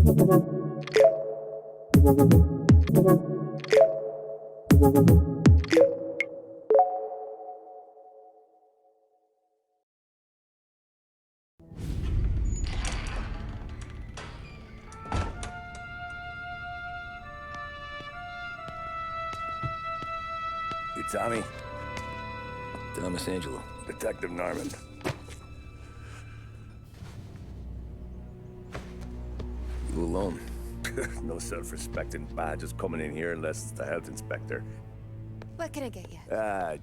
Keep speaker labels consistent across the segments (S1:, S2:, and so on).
S1: You Tommy?
S2: Thomas Angelo.
S1: Detective Norman.
S2: You alone?
S1: No self-respecting badges coming in here unless it's the health inspector.
S3: What can I get you?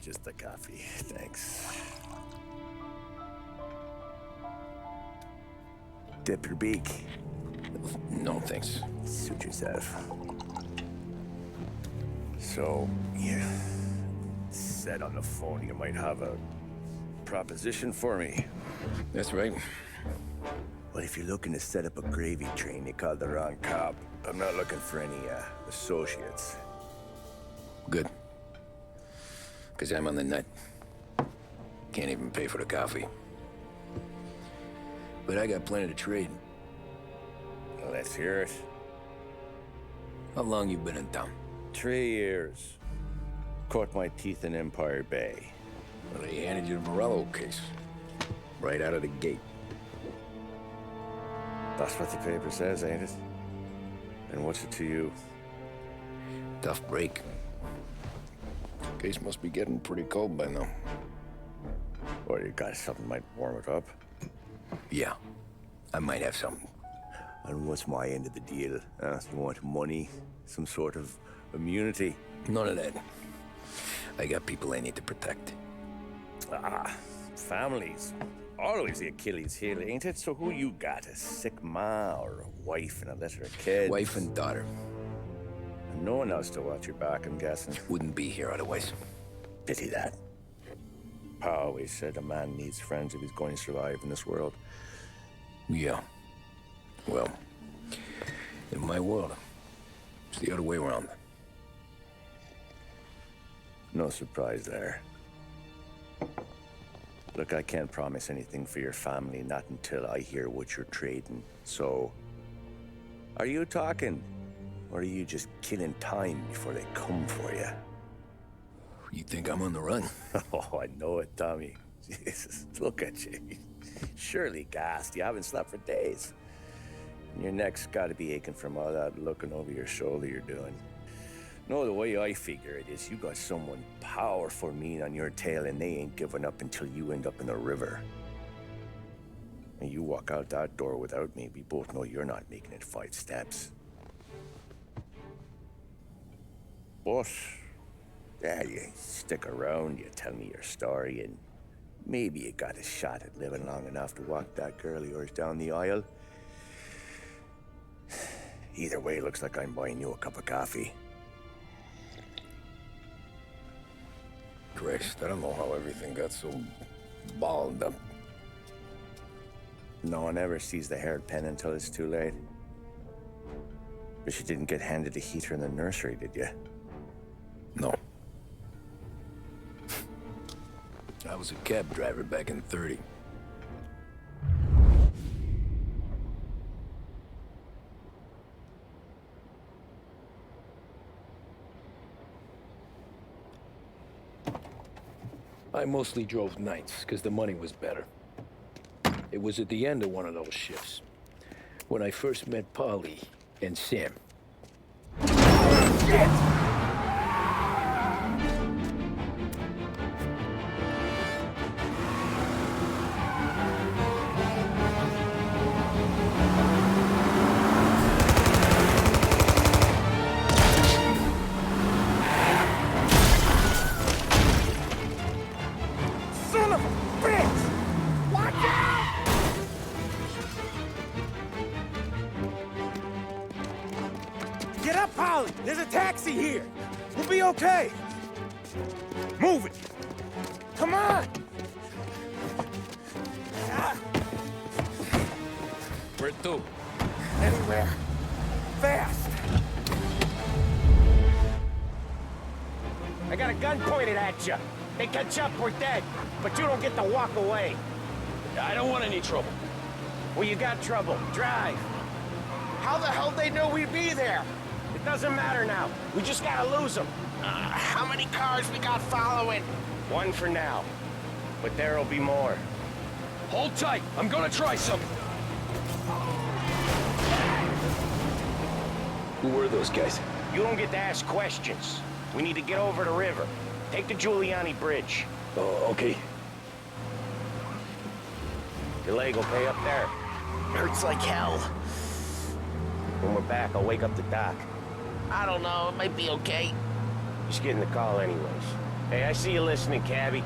S1: Just a coffee, thanks. Dip your beak.
S2: No, thanks.
S1: Suit yourself. So, you said on the phone you might have a proposition for me.
S2: That's right.
S1: Well, if you're looking to set up a gravy train, you called the wrong cop. I'm not looking for any, associates.
S2: Good. Because I'm on the nut. Can't even pay for the coffee. But I got plenty to trade.
S1: Well, let's hear it.
S2: How long you been in town?
S1: 3 years. Caught my teeth in Empire Bay.
S2: Well, they handed you the Morello case. Right out of the gate.
S1: That's what the paper says, ain't it? And what's it to you?
S2: Tough break. Case must be getting pretty cold by now.
S1: Or you got something might warm it up?
S2: Yeah, I might have something.
S1: And what's my end of the deal? You want money? Some sort of immunity?
S2: None of that. I got people I need to protect.
S1: Families. Always the Achilles heel, ain't it? So who you got? A sick ma or a wife and a litter of kids?
S2: Wife and daughter.
S1: And no one else to watch your back, I'm guessing.
S2: Wouldn't be here otherwise.
S1: Pity that. Pa always said a man needs friends if he's going to survive in this world.
S2: Yeah. Well, in my world, it's the other way around.
S1: No surprise there. Look, I can't promise anything for your family, not until I hear what you're trading. So, are you talking? Or are you just killing time before they come for you?
S2: You think I'm on the run?
S1: Oh, I know it, Tommy. Jesus, look at you. Surely gassed. You haven't slept for days. And your neck's got to be aching from all that looking over your shoulder you're doing. No, the way I figure it is you got someone powerful mean on your tail and they ain't giving up until you end up in the river. And you walk out that door without me, we both know you're not making it 5 steps. But, yeah, you stick around, you tell me your story, and maybe you got a shot at living long enough to walk that girl of yours down the aisle. Either way, looks like I'm buying you a cup of coffee.
S2: Christ, I don't know how everything got so balled up.
S1: No one ever sees the haired pen until it's too late. But you didn't get handed a heater in the nursery, did you?
S2: No. I was a cab driver back in '30. I mostly drove nights, because the money was better. It was at the end of one of those shifts, when I first met Polly and Sam. Shit!
S1: Get up, Polly! There's a taxi here! We'll be okay! Move it! Come on!
S2: Where to?
S1: Anywhere. Fast!
S4: I got a gun pointed at you. They catch up, we're dead. But you don't get to walk away.
S2: I don't want any trouble.
S4: Well, you got trouble. Drive. How the hell they knew we'd be there? It doesn't matter now. We just gotta lose them. How many cars we got following? One for now. But there'll be more.
S2: Hold tight. I'm gonna try something. Who were those guys?
S4: You don't get to ask questions. We need to get over the river. Take the Giuliani Bridge.
S2: Oh, okay.
S4: Your leg will pay up there.
S5: Hurts like hell.
S4: When we're back, I'll wake up the doc.
S5: I don't know, it might be okay.
S4: Just getting the call anyways. Hey, I see you listening, cabbie.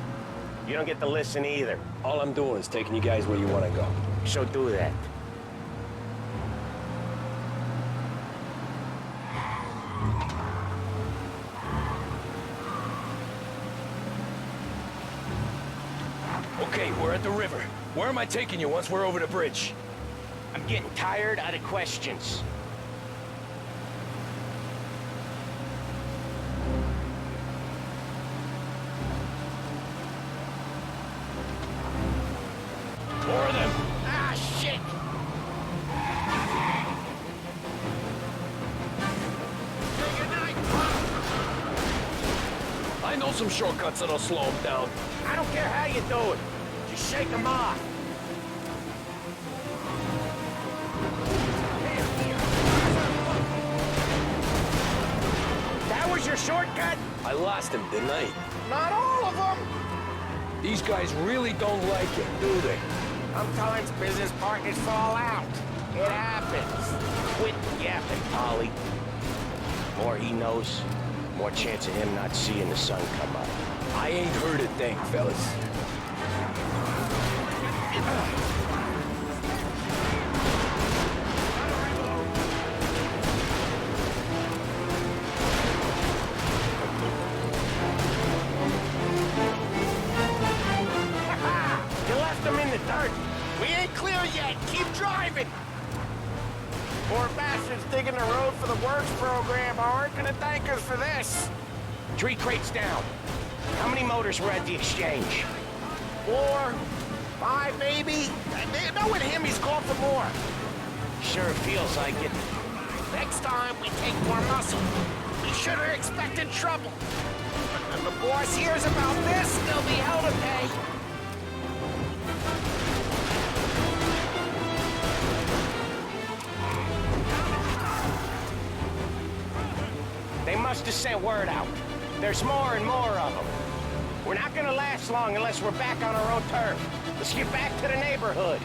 S4: You don't get to listen either.
S2: All I'm doing is taking you guys where you want to go.
S4: So do that.
S2: Okay, we're at the river. Where am I taking you once we're over the bridge?
S4: I'm getting tired of the questions.
S2: More of them.
S4: Ah, shit!
S2: I know some shortcuts that'll slow them down.
S4: I don't care how you do it. Just shake them off. That was your shortcut?
S2: I lost him, didn't I?
S4: Not all of them.
S2: These guys really don't like it, do they?
S4: Sometimes business partners fall out. It happens. Quit yapping, Polly. More he knows, more chance of him not seeing the sun come up.
S2: I ain't heard a thing, fellas.
S4: You left them in the dirt. We ain't clear yet. Keep driving. Poor bastards digging the road for the works program aren't gonna thank us for this. 3 crates down. How many motors were at the exchange? 4, 5 maybe? Knowing him, he's called for more. Sure feels like it.
S5: Next time we take more muscle. We should have expected trouble.
S4: When the boss hears about this,
S5: There'll be hell to pay.
S4: they must have sent word out. There's more and more of them. We're not gonna last long unless we're back on our own turf. Let's get back to the neighborhood.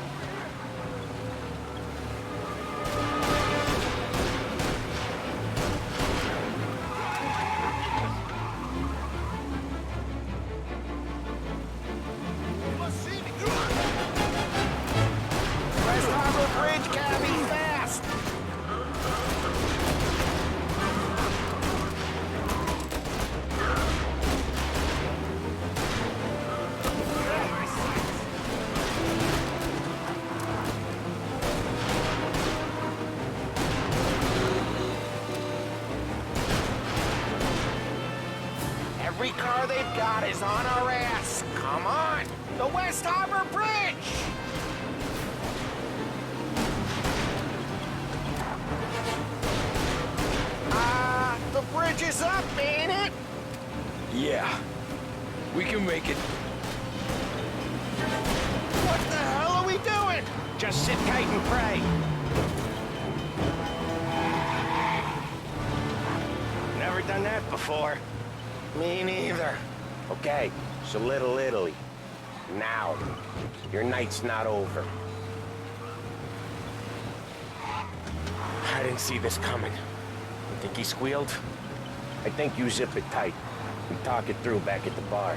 S4: West Harbor Bridge, cabby, fast! Every car they've got is on our ass. Come on! The West Harbor Bridge! The bridge is up, ain't it?
S2: Yeah. We can make it.
S4: What the hell are we doing? Just sit tight and pray. Never done that before. Me neither. Okay, so Little Italy. Now. Your night's not over. I didn't see this coming. You think he squealed? I think you zip it tight. We talk it through back at the bar.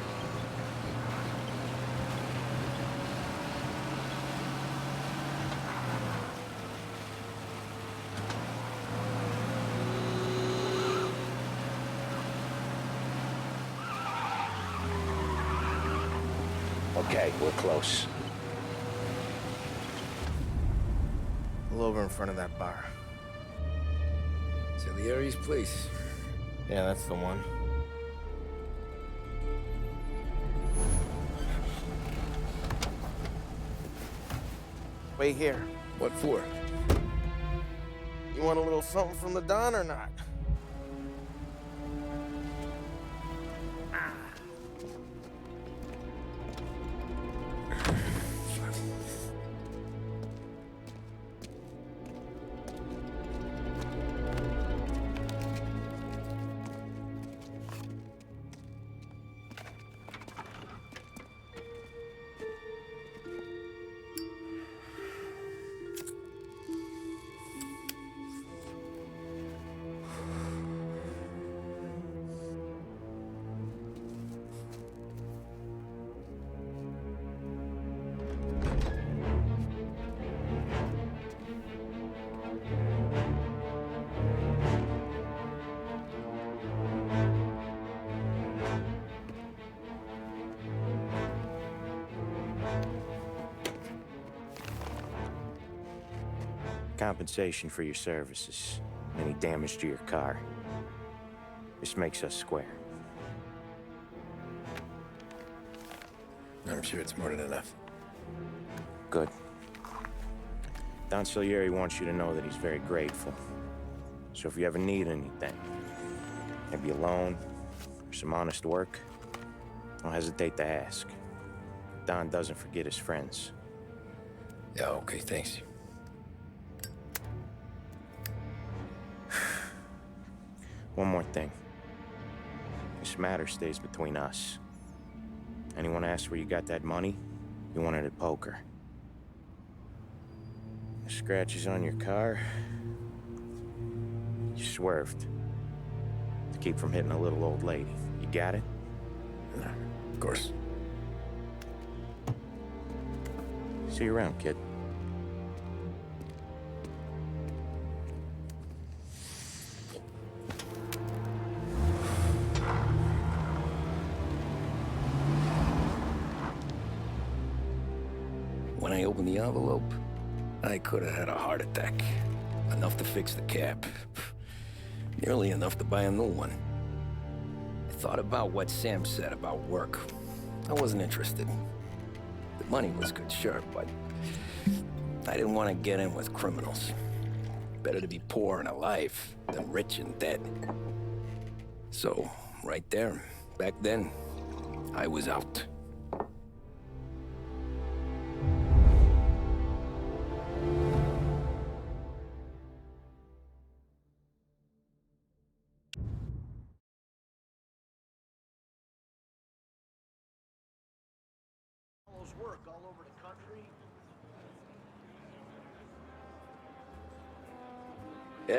S4: Okay, we're close.
S5: Pull over in front of that bar.
S2: Salieri's place.
S5: Yeah, that's the one. Wait here.
S2: What for?
S4: You want a little something from the Don or not?
S1: Compensation for your services. Any damage to your car. This makes us square.
S2: I'm sure it's more than enough.
S1: Good. Don Salieri wants you to know that he's very grateful. So if you ever need anything, maybe a loan or some honest work, don't hesitate to ask. Don doesn't forget his friends.
S2: Yeah, okay, thanks.
S1: One more thing. This matter stays between us. Anyone asks where you got that money, you want it at poker. The scratches on your car, you swerved. To keep from hitting a little old lady. You got it?
S2: Of course.
S1: See you around, kid.
S2: When I opened the envelope, I could have had a heart attack. Enough to fix the cap. Nearly enough to buy a new one. I thought about what Sam said about work. I wasn't interested. The money was good, sure, but I didn't want to get in with criminals. Better to be poor and alive than rich and dead. So, right there, back then, I was out.
S4: Work all over the country.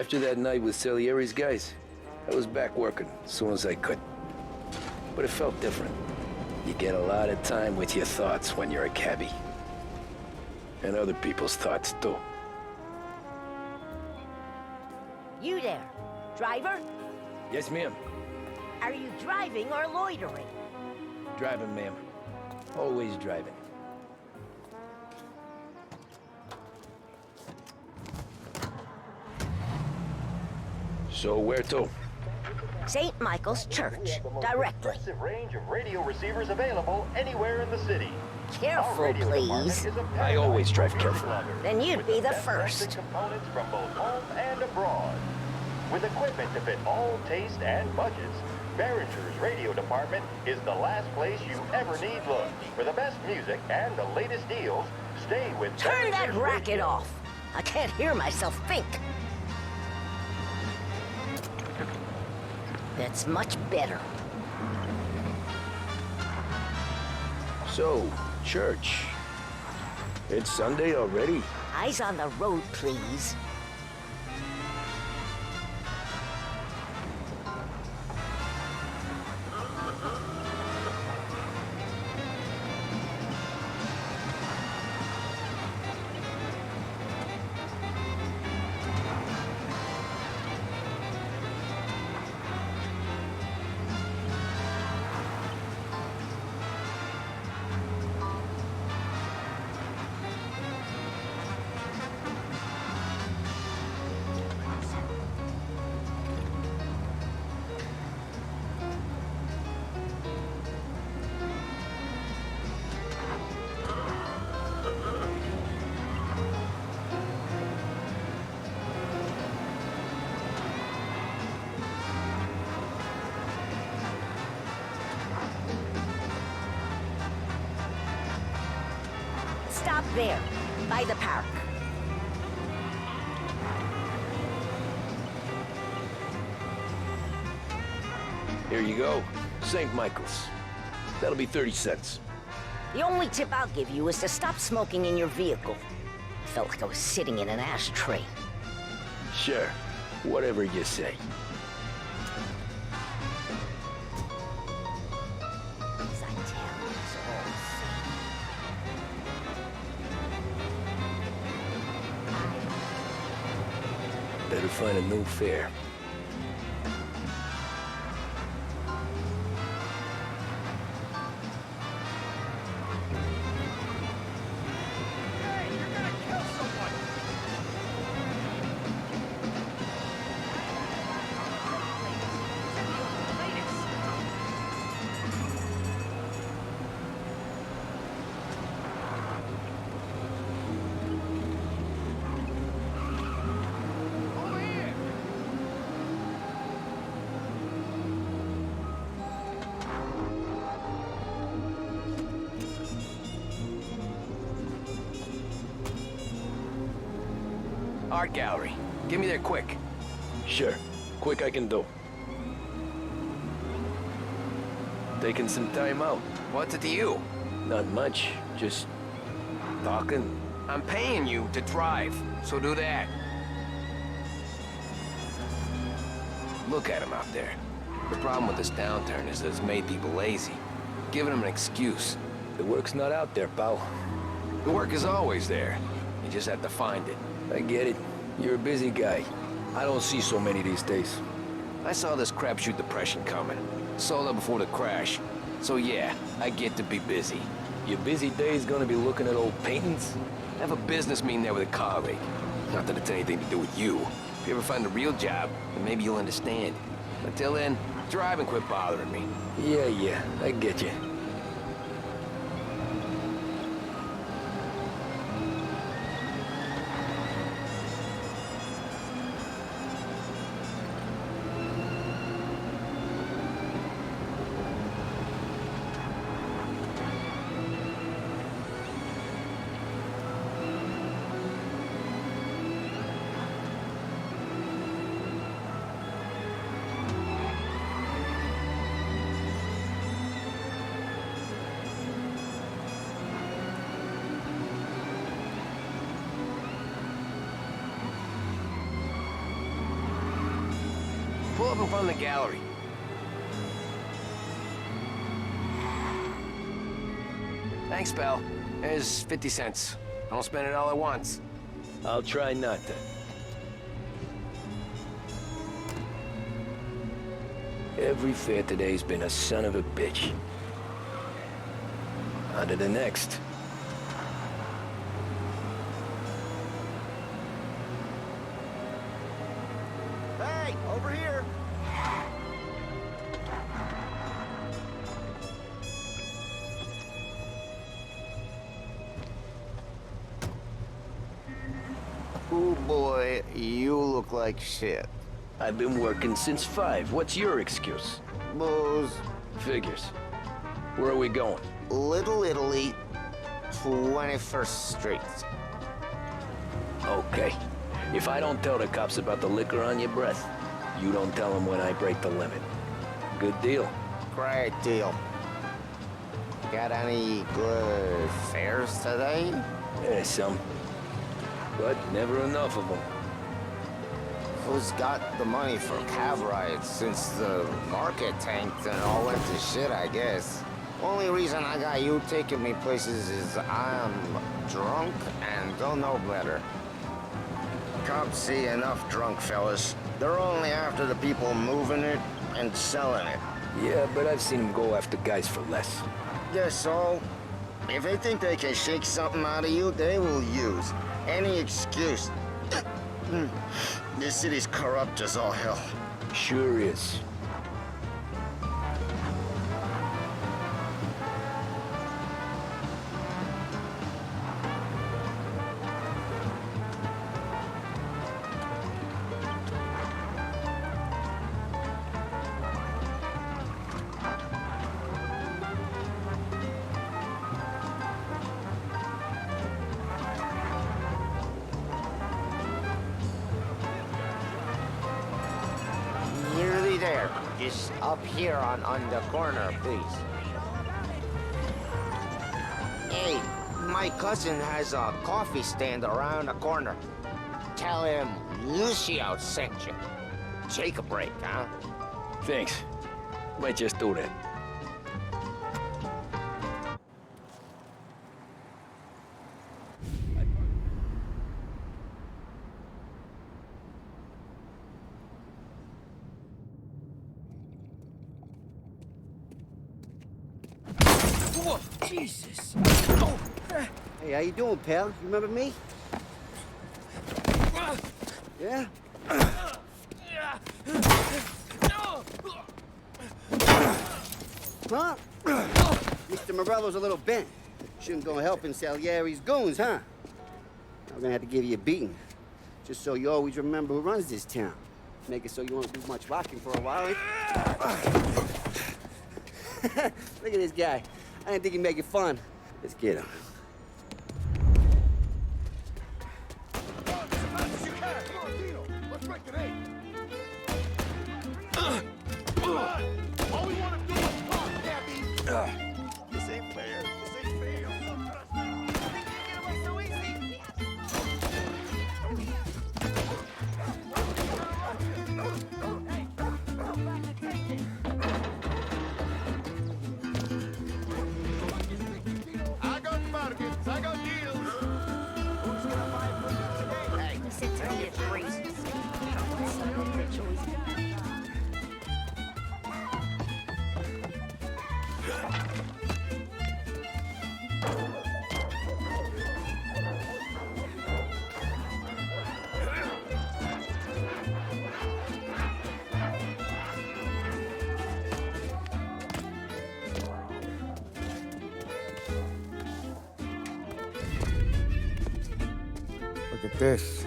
S2: After that night with Salieri's guys, I was back working as soon as I could. But it felt different. You get a lot of time with your thoughts when you're a cabbie. And other people's thoughts, too.
S6: You there, driver?
S2: Yes, ma'am.
S6: Are you driving or loitering?
S2: Driving, ma'am. Always driving. So where to?
S6: St. Michael's Church, directly.
S7: Impressive range of radio receivers available anywhere in the city.
S6: Careful, please.
S2: I always drive careful.
S6: Then you'd be the
S7: Best
S6: first.
S7: components from both home and abroad. With equipment to fit all tastes and budgets, Behringer's radio department is the last place you ever need look. For the best music and the latest deals, stay with
S6: Turn that
S7: Behringer's
S6: racket
S7: Radio.
S6: off. I can't hear myself think. That's much better.
S2: So, church. It's Sunday already?
S6: Eyes on the road, please. There, by the park.
S2: Here you go. St. Michael's. That'll be 30 cents.
S6: The only tip I'll give you is to stop smoking in your vehicle. I felt like I was sitting in an ashtray.
S2: Sure. Whatever you say.
S6: As I tell you, it's all the same.
S2: Better find a new fare.
S5: Art gallery. Get me there quick.
S2: Sure. Quick I can do. Taking some time out.
S5: What's it to you?
S2: Not much. Just talking.
S5: I'm paying you to drive, so do that. Look at him out there. The problem with this downturn is that it's made people lazy. Giving them an excuse.
S2: The work's not out there, pal.
S5: The work is always there. You just have to find it.
S2: I get it. You're a busy guy. I don't see so many these days.
S5: I saw this crapshoot depression coming. Sold out before the crash. So yeah, I get to be busy.
S2: Your busy day's gonna be looking at old paintings?
S5: I have a business meeting there with a colleague. Not that it's anything to do with you. If you ever find a real job, then maybe you'll understand. Until then, drive and quit bothering me.
S2: Yeah, I get you.
S5: Pull up in front of the gallery. Thanks, pal. There's 50 cents. I don't spend it all at once.
S2: I'll try not to. Every fare today's been a son of a bitch. On to the next.
S4: Hey, over here.
S8: Oh boy, you look like shit.
S2: I've been working since 5. What's your excuse?
S8: Booze,
S2: Figures. Where are we going?
S8: Little Italy, 21st Street.
S2: Okay. If I don't tell the cops about the liquor on your breath, you don't tell them when I break the limit. Good deal.
S8: Great deal. Got any good fares today?
S2: Yeah, some. But never enough of them.
S8: Who's got the money for cab rides since the market tanked and all went to shit, I guess? Only reason I got you taking me places is I'm drunk and don't know better. Cops see enough drunk fellas. They're only after the people moving it and selling it.
S2: Yeah, but I've seen them go after guys for less.
S8: Guess so. If they think they can shake something out of you, they will use any excuse. This city's corrupt as all hell.
S2: Sure is.
S8: Just up here on the corner, please. Hey, my cousin has a coffee stand around the corner. Tell him Lucio sent you. Take a break, huh?
S2: Thanks. Might just do that.
S9: Whoa, Jesus.
S2: Oh.
S9: Hey, how you doing, pal? You remember me? Yeah? Huh? Mr. Morello's a little bent. Shouldn't go helping Salieri's goons, huh? I'm gonna have to give you a beating. Just so you always remember who runs this town. Make it so you won't do much rocking for a while. Look at this guy. I didn't think he'd make it fun. Let's get him.
S4: This ain't fair. This ain't fair. I got bargains. I got deals. Who's gonna buy from you today?
S6: Hey, sit to me, crazy.
S1: Look at this.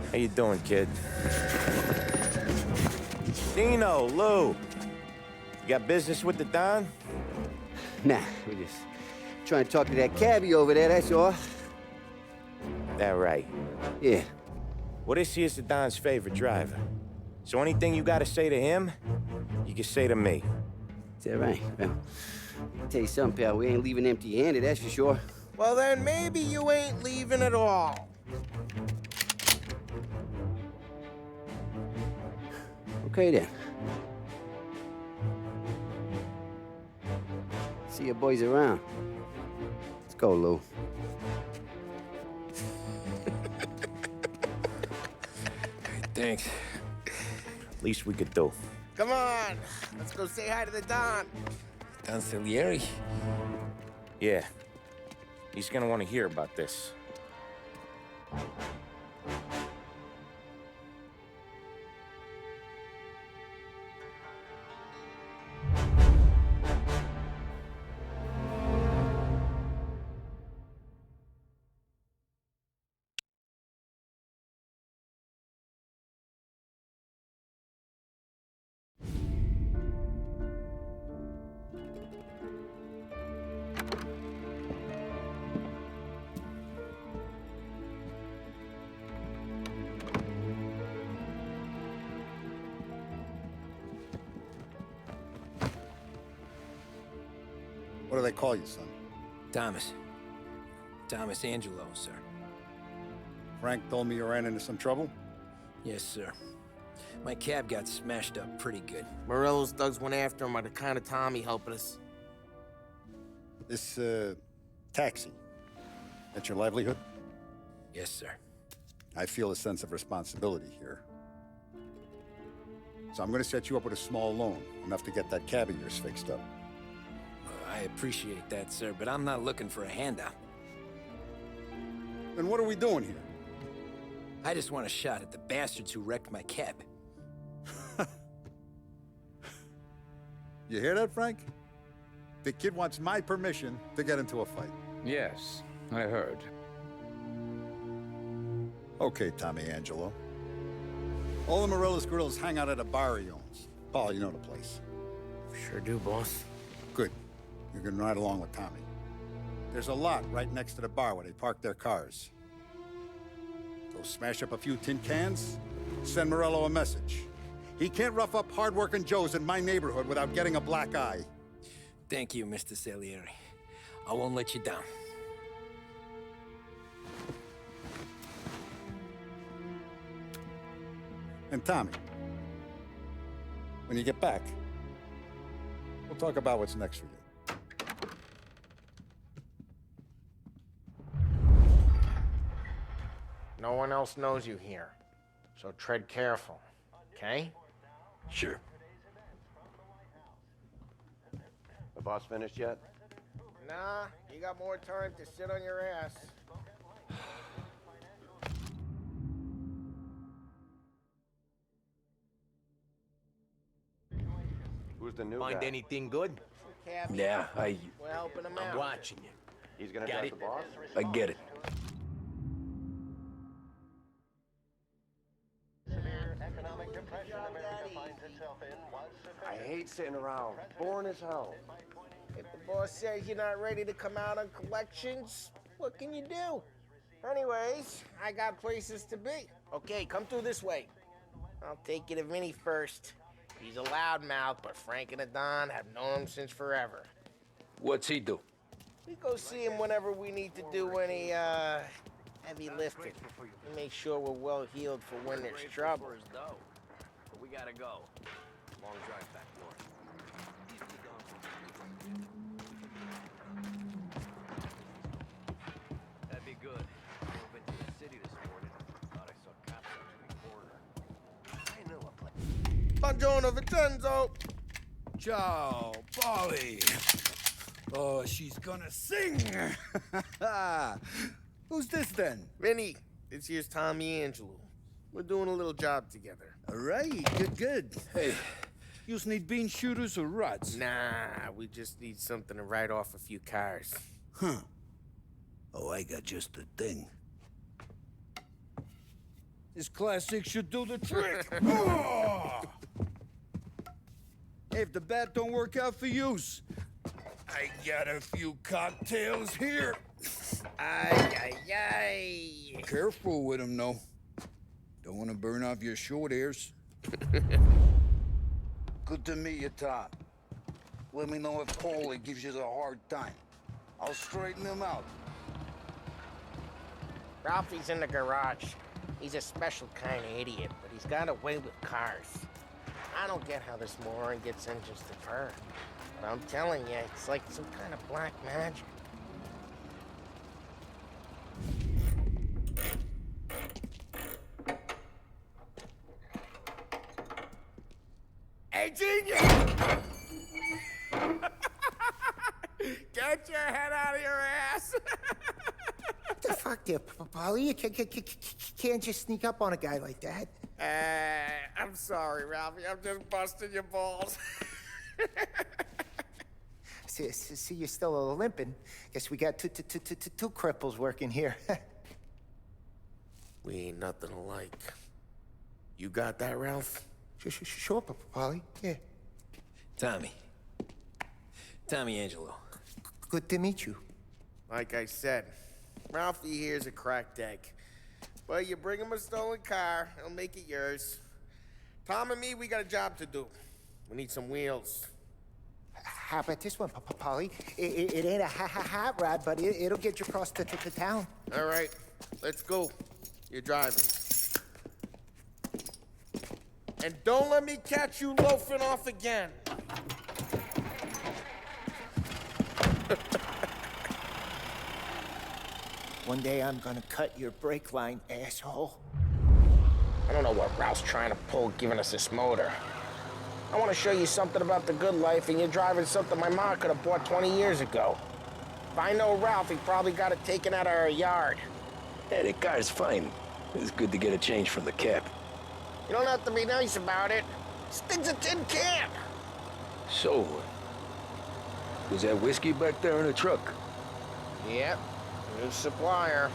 S1: How you doing, kid? Dino, Lou. You got business with the Don?
S9: Nah, we're just trying to talk to that cabbie over there, that's all.
S1: That right.
S9: Yeah.
S1: Well, this here's the Don's favorite driver. So anything you gotta say to him, you can say to me.
S9: Is that right? Well, I'll tell you something, pal. We ain't leaving empty-handed, that's for sure.
S4: Well, then maybe you ain't leaving at all.
S9: Okay, then. See your boys around. Let's go, Lou.
S2: Thanks.
S1: Least we could do.
S4: Come on, let's go say hi to the Don.
S2: Don Salieri?
S1: Yeah. He's gonna want to hear about this.
S10: What do they call you, son?
S2: Thomas. Thomas Angelo, sir.
S10: Frank told me you ran into some trouble?
S2: Yes, sir. My cab got smashed up pretty good.
S4: Morello's thugs went after him on account of Tommy helping us.
S10: This, taxi, that's your livelihood?
S2: Yes, sir.
S10: I feel a sense of responsibility here. So I'm gonna set you up with a small loan, enough to get that cab of yours fixed up.
S2: I appreciate that, sir, but I'm not looking for a handout.
S10: Then what are we doing here?
S2: I just want a shot at the bastards who wrecked my cab.
S10: You hear that, Frank? The kid wants my permission to get into a fight.
S11: Yes, I heard.
S10: Okay, Tommy Angelo. All the Morello's girls hang out at a bar he owns. Paul, you know the place.
S4: Sure do, boss.
S10: Good. You can ride along with Tommy. There's a lot right next to the bar where they park their cars. Go smash up a few tin cans, send Morello a message. He can't rough up hard-working Joes in my neighborhood without getting a black eye.
S2: Thank you, Mr. Salieri. I won't let you down.
S10: And Tommy, when you get back, we'll talk about what's next for you.
S4: No one else knows you here, so tread careful, okay?
S2: Sure.
S1: The boss finished yet?
S4: Nah, you got more time to sit on your ass.
S1: Who's the new
S5: Find
S1: guy?
S5: anything good?
S4: Cabby,
S2: Yeah,
S4: we're helping him
S5: I'm
S4: out.
S5: watching you.
S1: He's gonna
S5: Got
S1: drive
S5: it?
S1: the boss?
S2: I get it.
S7: Severe economic depression America finds itself in was
S1: I hate sitting around. Boring as hell.
S4: If the boss says you're not ready to come out on collections, what can you do? Anyways, I got places to be. Okay, come through this way. I'll take you to Vinny first. He's a loudmouth, but Frank and the Don have known him since forever.
S2: What's he do?
S4: We go see him whenever we need to do any, heavy lifting. We make sure we're well healed for when there's trouble.
S5: But we gotta go. Long drive back north. That'd be good. I went to the city this morning. Thought I saw cops on every corner. I know a place.
S4: Buongiorno, Vincenzo!
S11: Ciao, Polly. Oh, she's gonna sing. Who's this then?
S4: Vinny, this here's Tommy Angelo. We're doing a little job together.
S11: All right, good. Hey, you need bean shooters or rods?
S4: Nah, we just need something to write off a few cars.
S11: Huh. Oh, I got just the thing. This classic should do the trick. Oh! Hey, if the bat don't work out for yous, I got a few cocktails here.
S4: Ay, ay, ay.
S11: Careful with them, though. Don't want to burn off your short hairs. Good to meet you, Tom. Let me know if Paulie gives you a hard time. I'll straighten him out.
S4: Ralphie's in the garage. He's a special kind of idiot, but he's got a way with cars. I don't get how this moron gets engines to purr. But I'm telling you, it's like some kind of black magic. Hey, genius! Get your head out of your ass!
S12: What the fuck there, Polly? You can't just sneak up on a guy like that.
S4: I'm sorry, Ralphie. I'm just busting your balls.
S12: See, you're still limping. Guess we got two cripples working here.
S4: We ain't nothing alike. You got that, Ralph?
S12: Sure, Polly. Yeah.
S2: Tommy. Tommy Angelo.
S12: Good to meet you.
S4: Like I said, Ralphie here's a cracked egg. But you bring him a stolen car, he'll make it yours. Tom and me, we got a job to do. We need some wheels.
S12: How about this one, Polly? It ain't a hot rod, but it'll get you across to town.
S4: All right, let's go. You're driving. And don't let me catch you loafing off again.
S12: One day I'm gonna cut your brake line, asshole.
S4: I don't know what Ralph's trying to pull giving us this motor. I want to show you something about the good life, and you're driving something my mom could have bought 20 years ago. If I know Ralph, he probably got it taken out of our yard.
S2: Hey, the car's fine. It's good to get a change from the cap.
S4: You don't have to be nice about it. This thing's a tin can.
S2: So, was that whiskey back there in the truck?
S4: Yep, new supplier.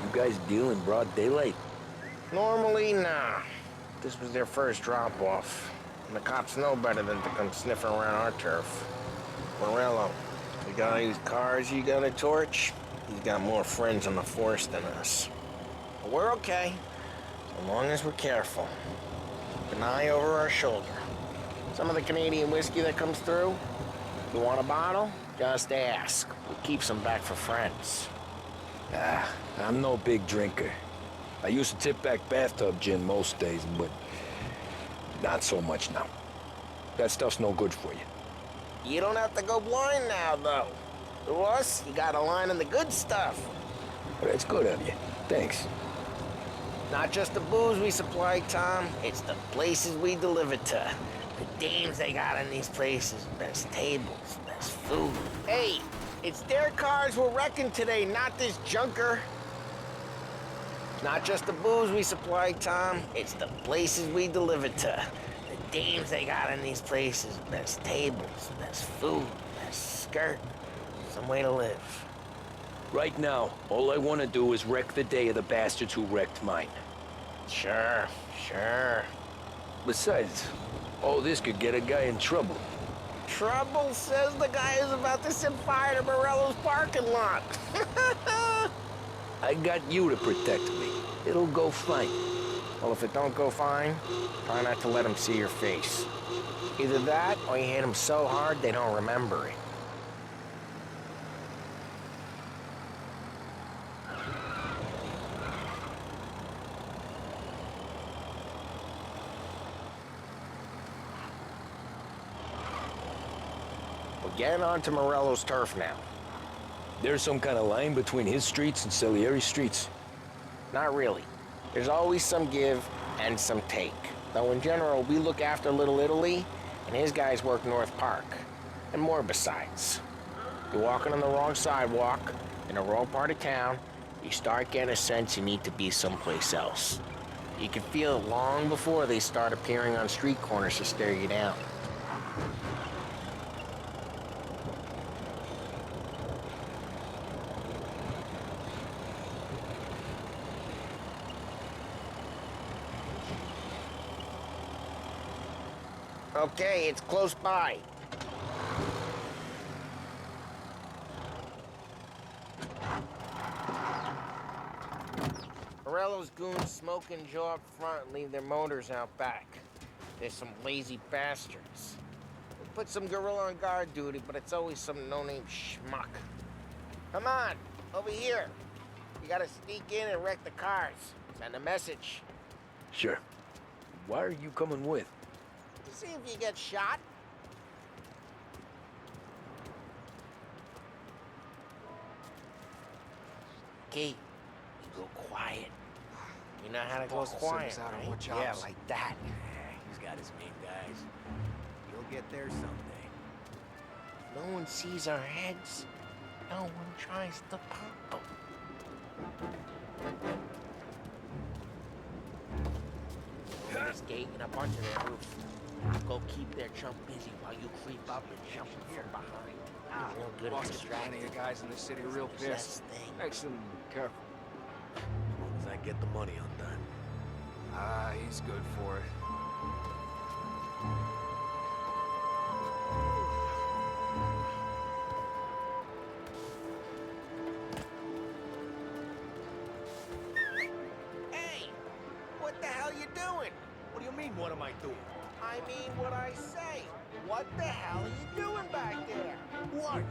S2: You guys deal in broad daylight?
S4: Normally, nah. This was their first drop-off. And the cops know better than to come sniffing around our turf. Morello, The guy whose cars you gotta torch, he's got more friends on the force than us. But we're okay, as long as we're careful. Keep an eye over our shoulder. Some of the Canadian whiskey that comes through, you want a bottle? Just ask. We keep some back for friends.
S2: I'm no big drinker. I used to tip back bathtub gin most days, but not so much now. That stuff's no good for you.
S4: You don't have to go blind now, though. To us, you got a line on the good stuff.
S2: But it's good of you. Thanks.
S4: Not just the booze we supply, Tom. It's the places we deliver to. The dames they got in these places. Best tables, best food. Hey, it's their cars we're wrecking today, not this junker. Not just the booze we supply, Tom. It's the places we deliver to. The dames they got in these places. Best tables, best food, best skirt. Some way to live.
S2: Right now, all I want to do is wreck the day of the bastards who wrecked mine.
S4: Sure.
S2: Besides, all this could get a guy in trouble.
S4: Trouble says the guy is about to set fire to Morello's parking lot.
S2: I got you to protect me. It'll go fine.
S4: Well, if it don't go fine, try not to let him see your face. Either that, or you hit him so hard they don't remember it. We're getting onto Morello's turf now.
S2: There's some kind of line between his streets and Salieri's streets?
S4: Not really. There's always some give and some take. Though in general, we look after Little Italy, and his guys work North Park. And more besides. You're walking on the wrong sidewalk, in the wrong part of town, you start getting a sense you need to be someplace else. You can feel it long before they start appearing on street corners to stare you down. Okay, it's close by. Morello's goons smoke and jaw up front and leave their motors out back. There's some lazy bastards. We put some gorilla on guard duty, but it's always some no-name schmuck. Come on, over here. You gotta sneak in and wreck the cars. Send a message.
S2: Sure. Why are you coming with?
S4: To see if you get shot. Okay, you go quiet. You know how to go quiet, right?
S13: Yeah, like that. He's got his main guys. You'll get there someday.
S4: No one sees our heads. No one tries to pop them. This gate and a bunch of their roofs. Go keep their chump busy while you creep up and jump from behind. He's no good at distracting.
S13: Many guys in the city real pissed. Makes them careful. As long as I get the money on time. Ah, he's good for it.
S4: Hey! What the hell you doing?
S13: What do you mean, what am I doing?
S4: I mean what I say. What the hell are you doing back there?
S13: Who are you?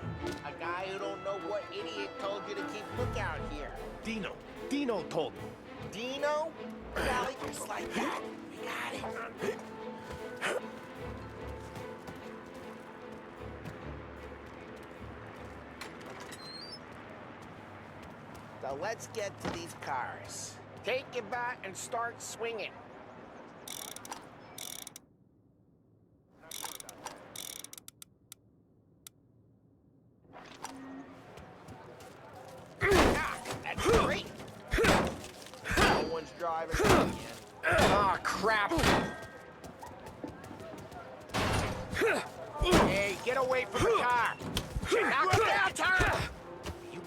S4: A guy who don't know what idiot told you to keep lookout here.
S13: Dino. Dino told me.
S4: Dino? Golly, just like that. We got it. So let's get to these cars. Take your bat and start swinging. That's great. No one's driving again. Ah, crap. Hey, get away from the car. Knock him down, Tom. You...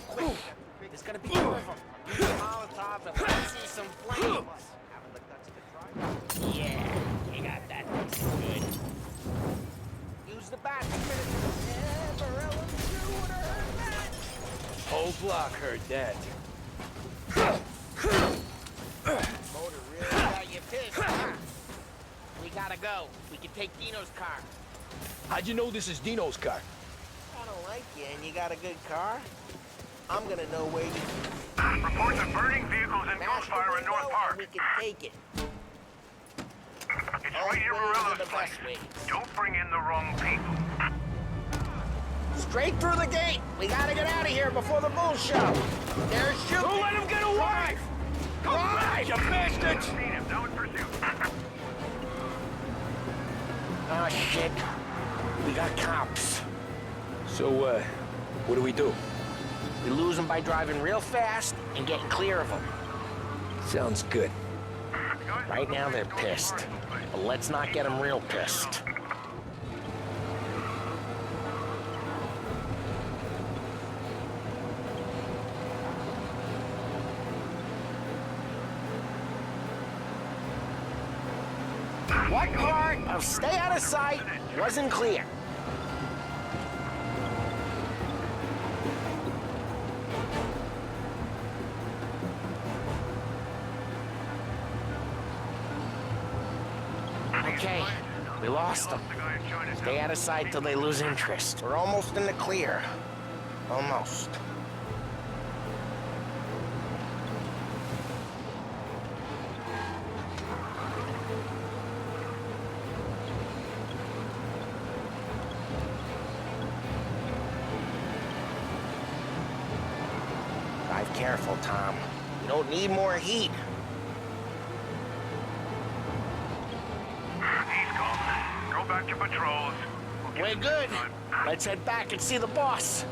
S4: Quick. There's gonna be more of them. Use the Molotov off and let's see some flames. Yeah, you got that. Good. Use the bathroom. Yeah, Morello, you would have heard that.
S2: Whole block heard that.
S4: Motor really got you pissed, huh? We gotta go. We can take Dino's car.
S2: How'd you know this is Dino's car?
S4: I don't like you, and you got a good car? I'm gonna know where you...
S14: Reports of burning vehicles and gunfire in North Park.
S4: We can take it.
S14: It's right near Morello's place. Don't bring in the wrong people.
S4: Straight through the gate. We gotta get out of here before the bull show. They're shooting.
S2: Don't let him get away!
S4: Come back,
S2: you bastards!
S14: Seen him. Now in pursuit.
S4: Oh, shit. We got cops.
S2: So, what do we do?
S4: We lose them by driving real fast and getting clear of them.
S2: Sounds good.
S4: Right now, they're pissed. But let's not get them real pissed. What part of stay out of sight wasn't clear? Okay, we lost them. Stay out of sight till they lose interest. We're almost in the clear. Almost. Drive careful, Tom. You don't need more heat.
S14: Go back to patrols.
S4: We're good. Let's head back and see the boss.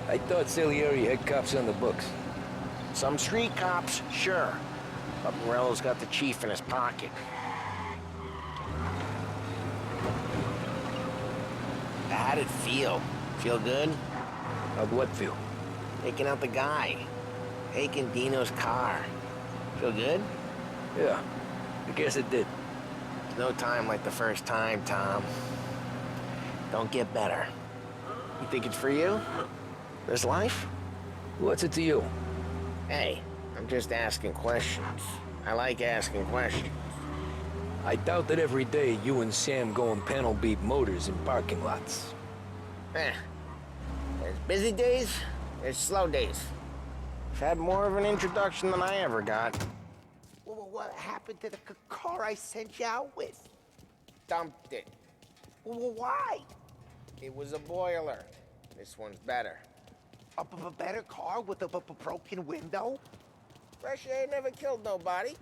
S2: I thought Salieri had cops on the books.
S4: Some street cops, sure. But Morello's got the chief in his pocket. How'd it feel? Feel good?
S2: How'd what feel?
S4: Taking out the guy. Taking Dino's car. Feel good?
S2: Yeah, I guess it did.
S4: No time like the first time, Tom. Don't get better. You think it's for you? This life?
S2: What's it to you?
S4: Hey, I'm just asking questions. I like asking questions.
S2: I doubt that every day you and Sam go and panel beat motors in parking lots.
S4: There's busy days, there's slow days. I've had more of an introduction than I ever got.
S12: What happened to the car I sent you out with?
S4: Dumped it.
S12: Why?
S4: It was a boiler. This one's better.
S12: A better car with a broken window?
S4: Fresh air never killed nobody.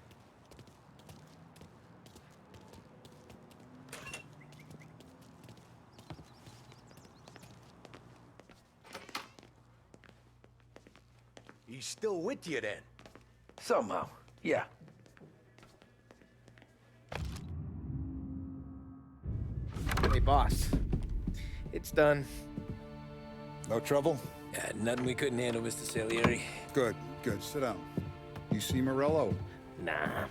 S13: He's still with you then?
S2: Somehow, yeah.
S4: Hey, boss. It's done.
S10: No trouble?
S2: Yeah, nothing we couldn't handle, Mr. Salieri.
S10: Good, good. Sit down. You see Morello?
S4: Nah.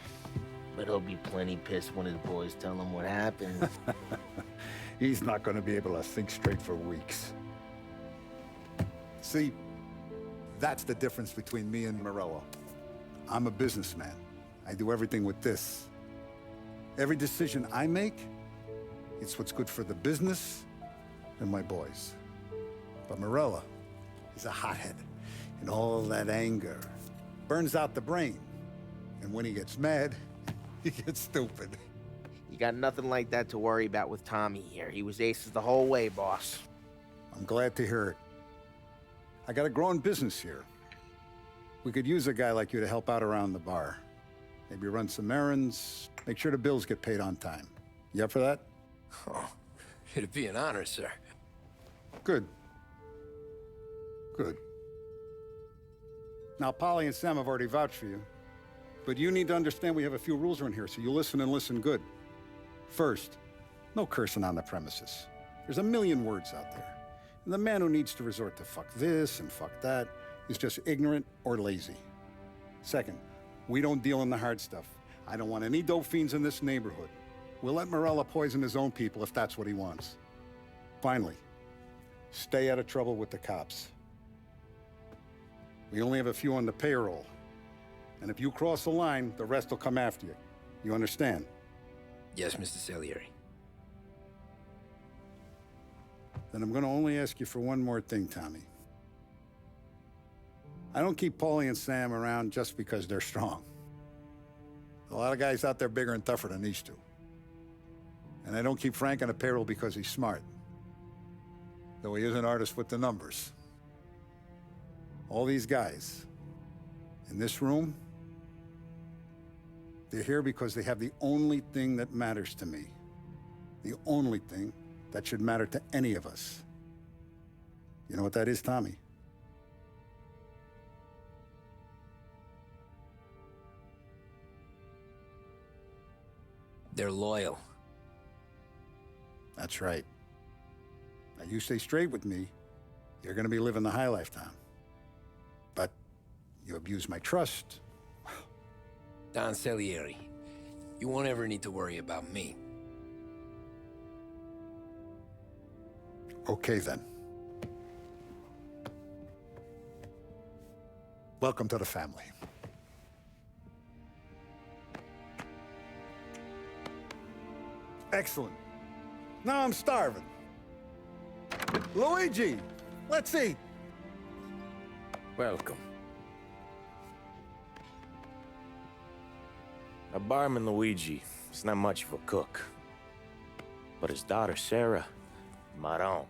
S4: But he'll be plenty pissed when his boys tell him what happened.
S10: He's not going to be able to think straight for weeks. See, that's the difference between me and Morello. I'm a businessman. I do everything with this. Every decision I make, it's what's good for the business and my boys. But Morello is a hothead, and all that anger burns out the brain. And when he gets mad, he gets stupid.
S4: You got nothing like that to worry about with Tommy here. He was aces the whole way, boss.
S10: I'm glad to hear it. I got a growing business here. We could use a guy like you to help out around the bar. Maybe run some errands, make sure the bills get paid on time. You up for that?
S2: Oh, it'd be an honor, sir.
S10: Good. Good. Now, Polly and Sam have already vouched for you. But you need to understand we have a few rules around here, so you listen and listen good. First, no cursing on the premises. There's a million words out there. And the man who needs to resort to fuck this and fuck that is just ignorant or lazy. Second, We don't deal in the hard stuff. I don't want any dope fiends in this neighborhood. We'll let Morello poison his own people if that's what he wants. Finally, stay out of trouble with the cops. We only have a few on the payroll. And if you cross the line, the rest will come after you. You understand?
S2: Yes, Mr. Salieri.
S10: Then I'm gonna only ask you for one more thing, Tommy. I don't keep Paulie and Sam around just because they're strong. A lot of guys out there bigger and tougher than these two. And I don't keep Frank on the payroll because he's smart. Though he is an artist with the numbers. All these guys in this room, they're here because they have the only thing that matters to me. The only thing that should matter to any of us. You know what that is, Tommy?
S2: They're loyal.
S10: That's right. Now you stay straight with me, you're gonna be living the high life, Tom. But you abuse my trust.
S2: Don Salieri, you won't ever need to worry about me.
S10: Okay, then. Welcome to the family. Excellent. Now I'm starving. Luigi, let's eat.
S1: Welcome. Now, barman Luigi is not much of a cook. But his daughter, Sarah, Maron,